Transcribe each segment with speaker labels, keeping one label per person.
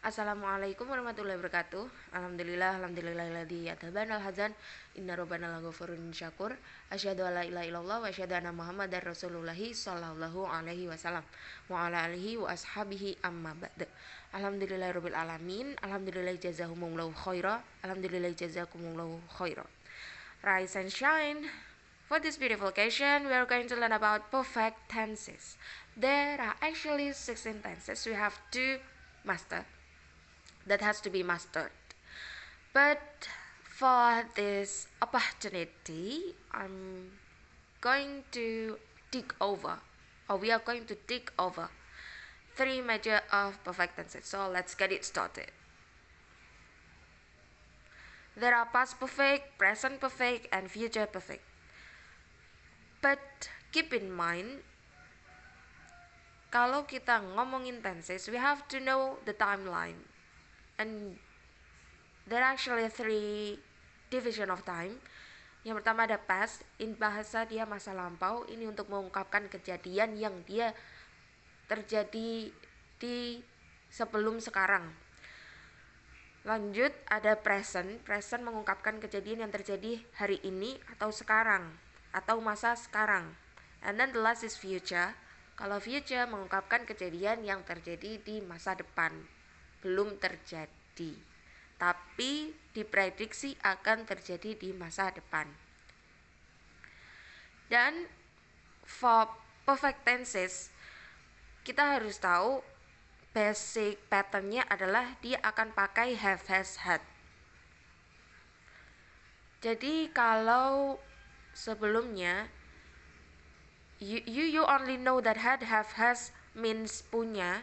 Speaker 1: Assalamualaikum warahmatullahi wabarakatuh. Alhamdulillahilladzi atabanal hazan inna rabbana laghafurun syakur. Asyhadu alla ilaha illallah wa asyhadu anna muhammadar rasulullah sallallahu alaihi wasallam wa ala alihi wa ashabihi amma ba'd. Alhamdulillahirabbil alamin. Alhamdulillah jazakumullahu khaira. Alhamdulillah jazakumullahu khaira. Rise and shine. For this beautiful occasion, we are going to learn about perfect tenses. There are actually 16 tenses we have to master. That has to be mastered. But for this opportunity, I'm going to dig over, or we are going to dig over 3 major of perfect tenses. So let's get it started. There are past perfect, present perfect, and future perfect. But keep in mind, kalau kita ngomongin tenses, we have to know the timeline. And there are actually 3 division of time. Yang pertama ada past, in bahasa dia masa lampau. Ini untuk mengungkapkan kejadian yang dia terjadi di sebelum sekarang. Lanjut ada present, present mengungkapkan kejadian yang terjadi hari ini atau sekarang atau masa sekarang. And then the last is future. Kalau future mengungkapkan kejadian yang terjadi di masa depan, belum terjadi, tapi diprediksi akan terjadi di masa depan. Dan for perfect tenses, kita harus tahu basic patternnya adalah dia akan pakai have, has, had. Jadi kalau sebelumnya you only know that had, have, has means punya,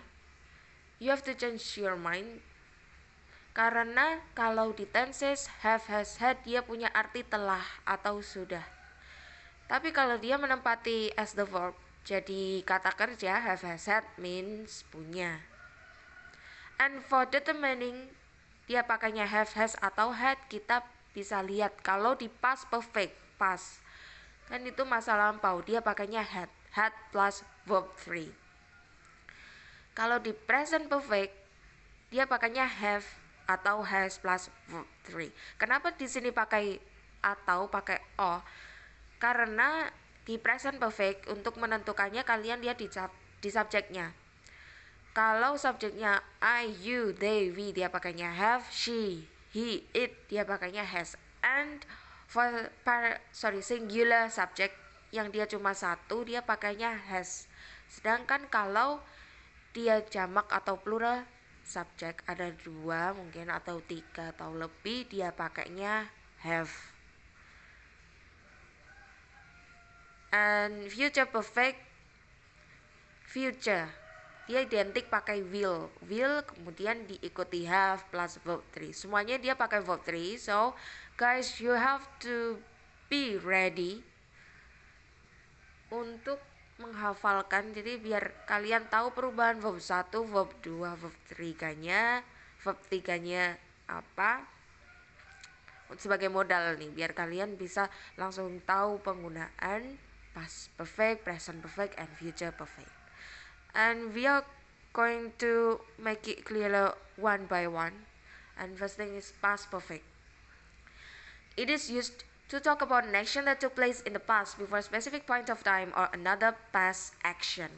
Speaker 1: you have to change your mind. Karena kalau di tenses have, has, had dia punya arti telah atau sudah. Tapi kalau dia menempati as the verb jadi kata kerja, have, has, had means punya. And for determining dia pakainya have, has atau had, kita bisa lihat kalau di past perfect, past kan itu masa lampau, dia pakainya had, had plus verb 3. Kalau di present perfect dia pakainya have atau has plus verb 3. Kenapa di sini pakai atau pakai o? Karena di present perfect untuk menentukannya kalian lihat di subjeknya. Kalau subjeknya I, you, they, we dia pakainya have, she, he, it dia pakainya has. And for singular subject yang dia cuma satu dia pakainya has. Sedangkan kalau dia jamak atau plural subject ada 2 mungkin atau 3 atau lebih dia pakainya have. And future perfect, future dia identik pakai will kemudian diikuti have plus verb 3. Semuanya dia pakai verb 3. So guys, you have to be ready untuk menghafalkan, jadi biar kalian tahu perubahan verb 1, verb 2, verb 3-nya, verb 3-nya apa sebagai modal nih, biar kalian bisa langsung tahu penggunaan past perfect, present perfect, and future perfect. And we are going to make it clearer one by one. And first thing is past perfect. It is used to talk about an action that took place in the past before a specific point of time or another past action.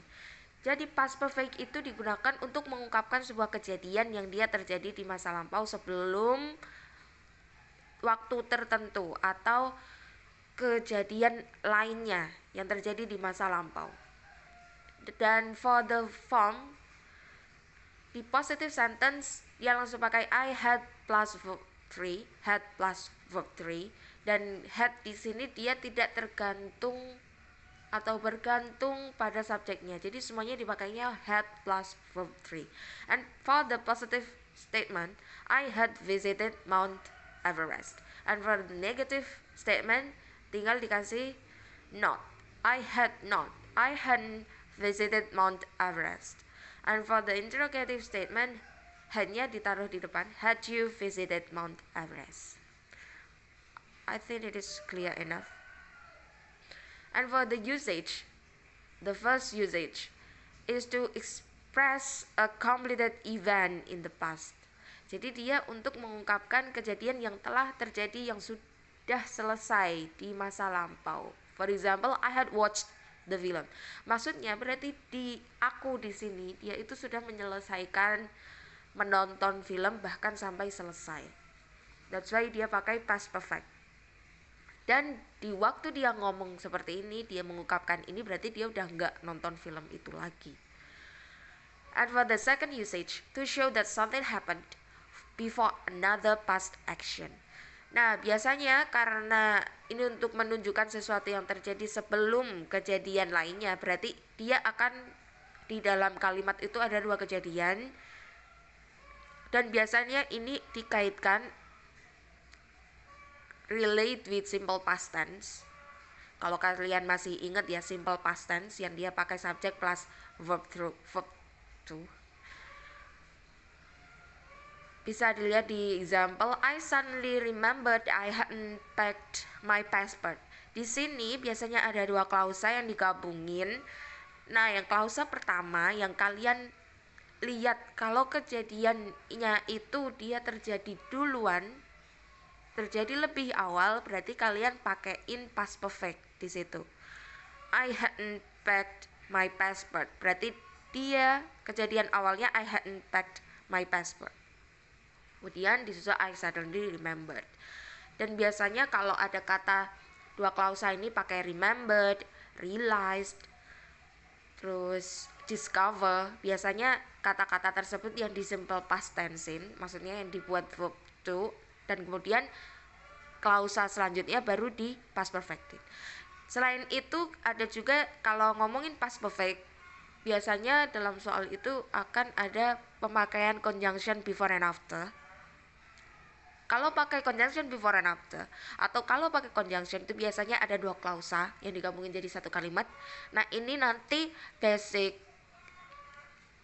Speaker 1: Jadi past perfect itu digunakan untuk mengungkapkan sebuah kejadian yang dia terjadi di masa lampau sebelum waktu tertentu atau kejadian lainnya yang terjadi di masa lampau. Dan for the form di positive sentence dia langsung pakai I had plus verb 3, had plus verb 3, dan had di sini dia tidak tergantung atau bergantung pada subjeknya. Jadi semuanya dipakainya had plus verb 3. And for the positive statement, I had visited Mount Everest. And for the negative statement, tinggal dikasih not. I had not. I hadn't visited Mount Everest. And for the interrogative statement, had-nya ditaruh di depan. Had you visited Mount Everest? I think it is clear enough. And for the usage, the first usage is to express a completed event in the past. Jadi dia untuk mengungkapkan kejadian yang telah terjadi, yang sudah selesai di masa lampau. For example, I had watched the film. Maksudnya berarti aku di sini dia itu sudah menyelesaikan menonton film bahkan sampai selesai. That's why dia pakai past perfect. Dan di waktu dia ngomong seperti ini, dia mengungkapkan ini, berarti dia udah nggak nonton film itu lagi. And for the second usage, to show that something happened before another past action. Nah, biasanya karena ini untuk menunjukkan sesuatu yang terjadi sebelum kejadian lainnya, berarti dia akan di dalam kalimat itu ada dua kejadian, dan biasanya ini dikaitkan relate with simple past tense. Kalau kalian masih ingat ya, simple past tense yang dia pakai subject plus verb to. Bisa dilihat di example, I suddenly remembered I hadn't packed my passport. Di sini biasanya ada dua klausa yang digabungin. Nah, yang klausa pertama yang kalian lihat kalau kejadiannya itu dia terjadi duluan, terjadi lebih awal, berarti kalian pakaiin past perfect di situ. I hadn't packed my passport. Berarti dia kejadian awalnya I hadn't packed my passport. Kemudian disusul I suddenly remembered. Dan biasanya kalau ada kata dua klausa ini pakai remembered, realized, terus discover. Biasanya kata-kata tersebut yang di simple past tense, maksudnya yang dibuat verb to, dan kemudian klausa selanjutnya baru di past perfect. Selain itu ada juga kalau ngomongin past perfect, biasanya dalam soal itu akan ada pemakaian conjunction before and after. Kalau pakai conjunction before and after, atau kalau pakai conjunction itu biasanya ada dua klausa yang digabungin jadi satu kalimat. Nah, ini nanti basic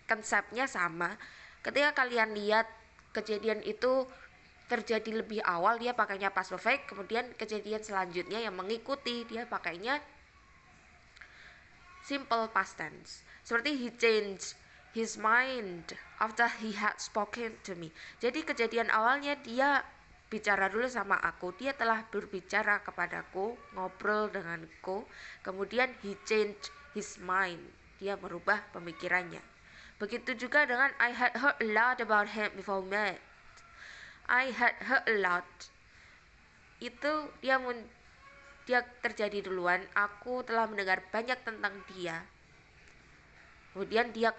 Speaker 1: konsepnya sama. Ketika kalian lihat kejadian itu terjadi lebih awal, dia pakainya past perfect. Kemudian kejadian selanjutnya yang mengikuti, dia pakainya simple past tense. Seperti he changed his mind after he had spoken to me. Jadi kejadian awalnya dia bicara dulu sama aku, dia telah berbicara kepadaku, ngobrol denganku, kemudian he changed his mind, dia merubah pemikirannya. Begitu juga dengan I had heard a lot about him before we met. I had heard a lot, itu dia terjadi duluan, aku telah mendengar banyak tentang dia. Kemudian dia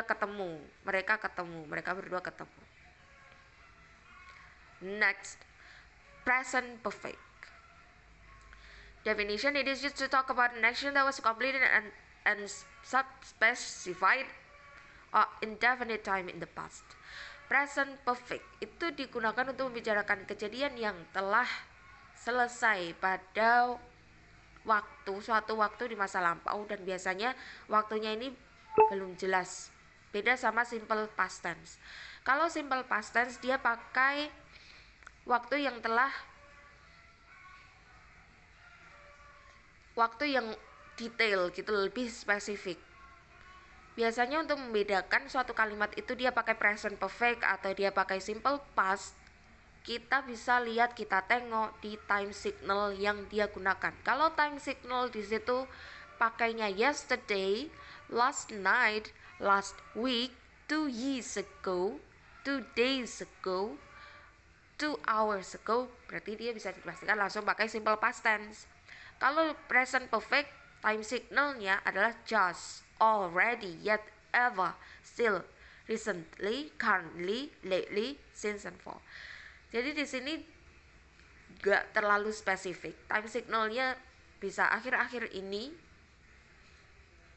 Speaker 1: ketemu, mereka berdua ketemu. Next, present perfect. Definition: it is used to talk about an action that was completed and specified or indefinite time in the past. Present perfect itu digunakan untuk membicarakan kejadian yang telah selesai pada suatu waktu di masa lampau, dan biasanya waktunya ini belum jelas. Beda sama simple past tense. Kalau simple past tense dia pakai waktu yang detail gitu, lebih spesifik. Biasanya untuk membedakan suatu kalimat itu dia pakai present perfect atau dia pakai simple past, kita bisa lihat, kita tengok di time signal yang dia gunakan. Kalau time signal di situ pakainya yesterday, last night, last week, 2 years ago, 2 days ago, 2 hours ago, berarti dia bisa dipastikan langsung pakai simple past tense. Kalau present perfect, time signalnya adalah just, already, yet, ever, still, recently, currently, lately, since, and for. Jadi di sini gak terlalu spesifik. Time signalnya bisa akhir-akhir ini,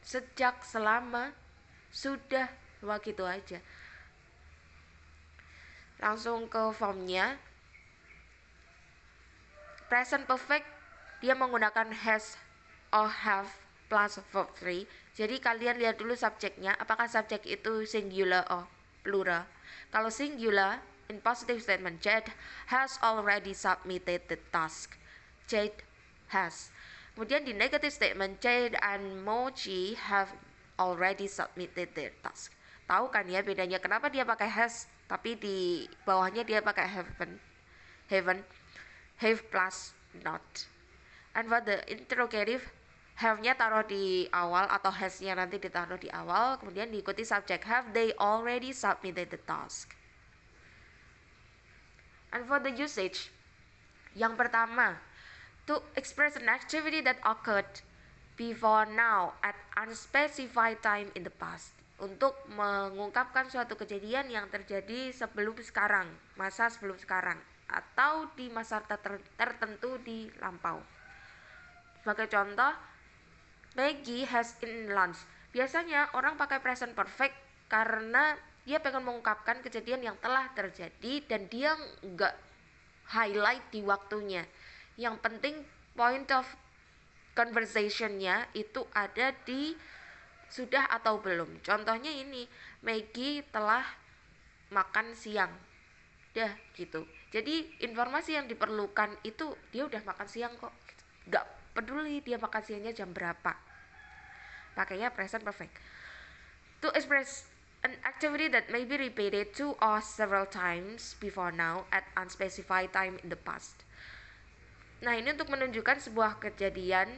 Speaker 1: sejak, selama, sudah, begitu aja. Langsung ke formnya. Present perfect dia menggunakan has or have plus verb 3. Jadi kalian lihat dulu subjeknya, apakah subjek itu singular or plural. Kalau singular, in positive statement, Jade has already submitted the task. Jade has. Kemudian di negative statement, Jade and Mochi have already submitted their task. Tahu kan ya bedanya kenapa dia pakai has tapi di bawahnya dia pakai have plus not. And for the interrogative, have-nya taruh di awal atau has-nya nanti ditaruh di awal, kemudian diikuti subject. Have they already submitted the task? And for the usage, yang pertama, to express an activity that occurred before now at unspecified time in the past. Untuk mengungkapkan suatu kejadian yang terjadi sebelum sekarang, masa sebelum sekarang, atau di masa tertentu di lampau. Sebagai contoh, Maggie has eaten lunch. Biasanya orang pakai present perfect karena dia pengen mengungkapkan kejadian yang telah terjadi dan dia nggak highlight di waktunya. Yang penting point of conversationnya itu ada di sudah atau belum. Contohnya ini, Maggie telah makan siang. Dah gitu. Jadi informasi yang diperlukan itu dia udah makan siang kok. Gak peduli dia makan siangnya jam berapa. Pakainya present perfect. To express an activity that may be repeated two or several times before now at unspecified time in the past. Nah, ini untuk menunjukkan sebuah kejadian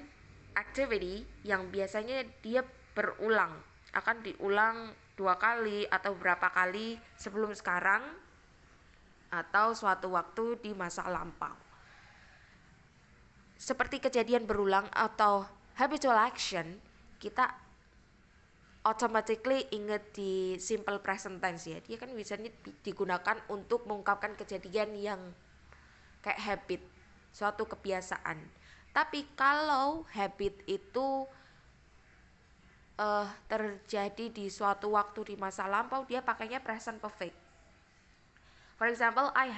Speaker 1: activity yang biasanya dia berulang, akan diulang 2 kali atau berapa kali sebelum sekarang atau suatu waktu di masa lampau. Seperti kejadian berulang atau habitual action, kita automatically ingat di simple present tense ya. Dia kan bisa digunakan untuk mengungkapkan kejadian yang kayak habit, suatu kebiasaan. Tapi kalau habit itu terjadi di suatu waktu di masa lampau, dia pakainya present perfect. For example, I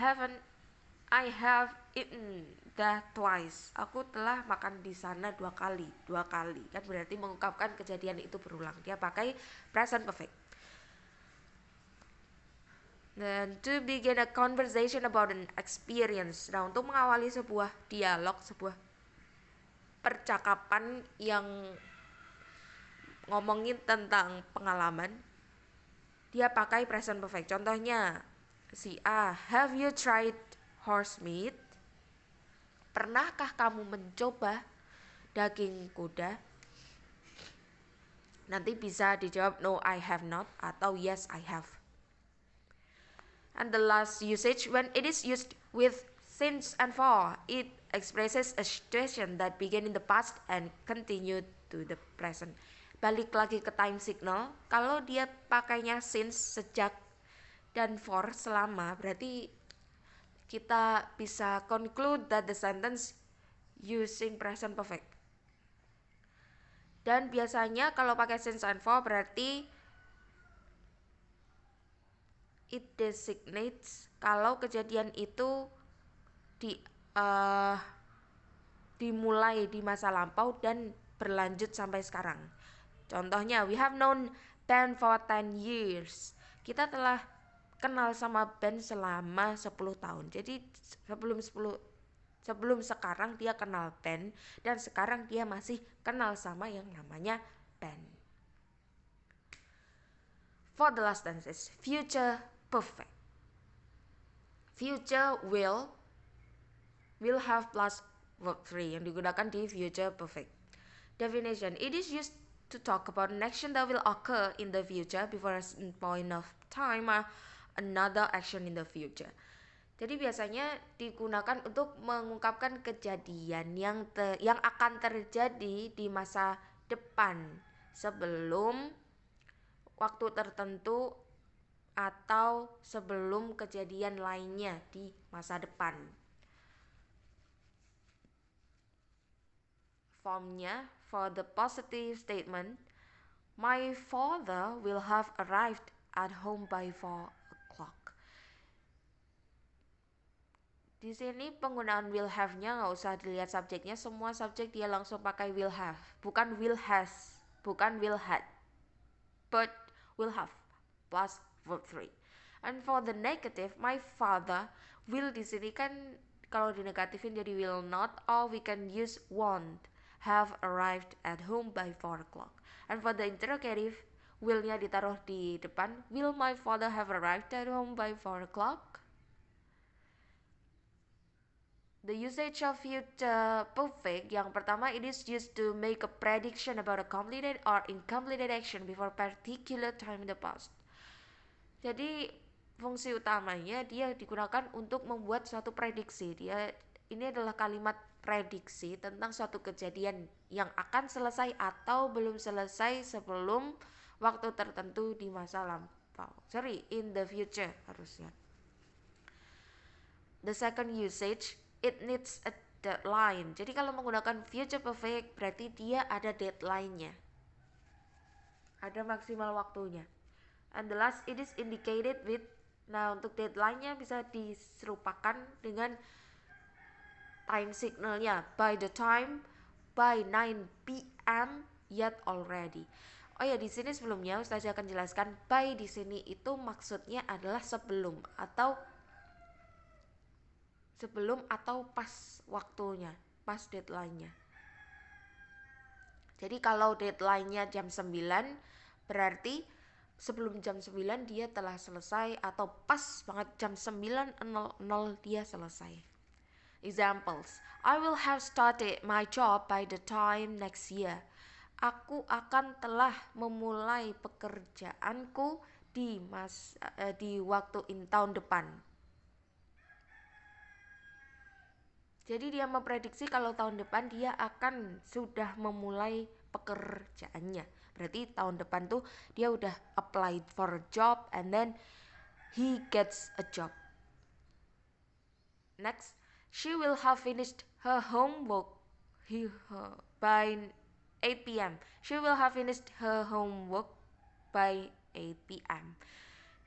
Speaker 1: have eaten that twice. Aku telah makan di sana dua kali. Kan berarti mengungkapkan kejadian itu berulang. Dia pakai present perfect. Dan to begin a conversation about an experience. Nah, untuk mengawali sebuah dialog, sebuah percakapan yang ngomongin tentang pengalaman, dia pakai present perfect. Contohnya, si A, have you tried horse meat? Pernahkah kamu mencoba daging kuda? Nanti bisa dijawab no I have not atau yes I have. And the last usage, when it is used with since and for, it expresses a situation that began in the past and continued to the present. Balik lagi ke time signal, kalau dia pakainya since, sejak, dan for, selama, berarti kita bisa conclude that the sentence using present perfect. Dan biasanya kalau pakai since and for berarti it designates kalau kejadian itu dimulai di masa lampau dan berlanjut sampai sekarang. Contohnya, we have known Ben for 10 years. Kita telah kenal sama Ben selama 10 tahun. Jadi sebelum sekarang dia kenal Ben dan sekarang dia masih kenal sama yang namanya Ben. For the last tenses, future perfect. Future will have plus verb 3 yang digunakan di future perfect. Definition, it is used to talk about an action that will occur in the future before a point of time or another action in the future. Jadi biasanya digunakan untuk mengungkapkan kejadian yang akan terjadi di masa depan sebelum waktu tertentu atau sebelum kejadian lainnya di masa depan. Formnya, for the positive statement, my father will have arrived at home by 4 o'clock. Di sini penggunaan will have-nya nggak usah dilihat subjeknya, semua subjek dia langsung pakai will have, bukan will has, bukan will had, but will have plus verb 3. And for the negative, my father will di sini kan kalau dinegatifin jadi will not, or we can use won't. have arrived at home by 4 o'clock. And for the interrogative, will-nya ditaruh di depan. Will my father have arrived at home by 4 o'clock? The usage of future perfect yang pertama, it is used to make a prediction about a completed or incompleted action before particular time in the past. Jadi fungsi utamanya dia digunakan untuk membuat suatu prediksi. Ini adalah kalimat prediksi tentang suatu kejadian yang akan selesai atau belum selesai sebelum waktu tertentu di masa lampau. In the future harusnya. The second usage, it needs a deadline. Jadi kalau menggunakan future perfect berarti dia ada deadline-nya. Ada maksimal waktunya. And the last, it is indicated with. Nah, untuk deadline-nya bisa diserupakan dengan time signalnya. By the time, by 9 p.m. yet already. Oh ya, di sini sebelumnya Ustazah akan jelaskan by di sini itu maksudnya adalah sebelum atau pas waktunya, pas deadline-nya. Jadi kalau deadline-nya jam 9 berarti sebelum jam 9 dia telah selesai atau pas banget jam 9.00 dia selesai. Examples, I will have started my job by the time next year. Aku akan telah memulai pekerjaanku di waktu tahun depan. Jadi dia memprediksi kalau tahun depan dia akan sudah memulai pekerjaannya. Berarti tahun depan tuh dia udah applied for a job and then he gets a job. Next, she will have finished her homework by 8 p.m. She will have finished her homework by 8 p.m.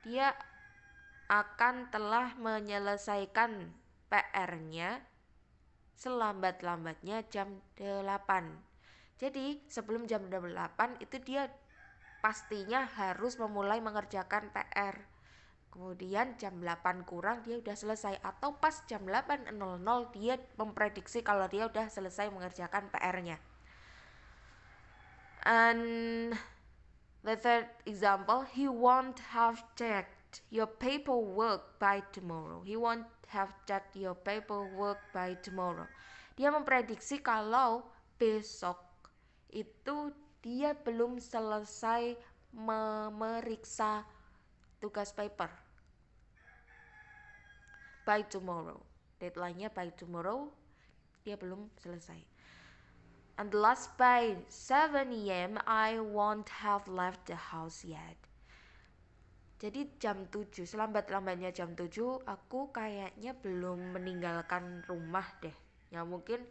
Speaker 1: Dia akan telah menyelesaikan PR-nya selambat-lambatnya jam 8. Jadi sebelum jam 8 itu dia pastinya harus memulai mengerjakan PR. Kemudian jam 8 kurang dia udah selesai atau pas jam 8.00 dia memprediksi kalau dia udah selesai mengerjakan PR-nya. And the third example, he won't have checked your paperwork by tomorrow. He won't have checked your paperwork by tomorrow. Dia memprediksi kalau besok itu dia belum selesai memeriksa tugas paper. By tomorrow. Deadline-nya by tomorrow. Dia belum selesai. And the last, by 7 a.m. I won't have left the house yet. Jadi jam 7, selambat-lambatnya jam 7 aku kayaknya belum meninggalkan rumah deh. Ya mungkin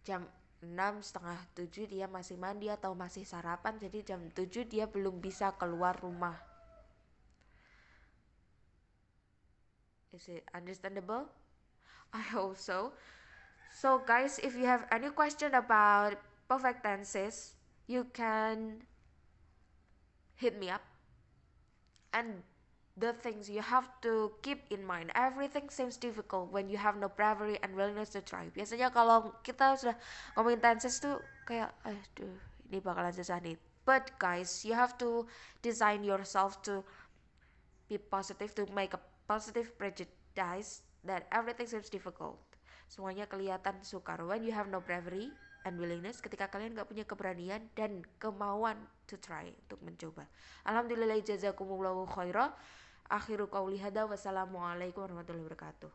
Speaker 1: jam 6:30 dia masih mandi atau masih sarapan, jadi jam 7 dia belum bisa keluar rumah. Is it understandable? I hope so. So guys, if you have any question about perfect tenses, you can hit me up. And the things you have to keep in mind, everything seems difficult when you have no bravery and willingness to try. Biasanya kalau kita sudah ngomongin tenses tuh kayak aduh ini bakalan susah nih. But guys, you have to design yourself to be positive, to make a positive prejudice that everything seems difficult. Semuanya kelihatan sukar. When you have no bravery and willingness, ketika kalian gak punya keberanian dan kemauan to try, untuk mencoba. Alhamdulillah, jazakumullahu khairah. Akhiru qauli hadza, wassalamualaikum warahmatullahi wabarakatuh.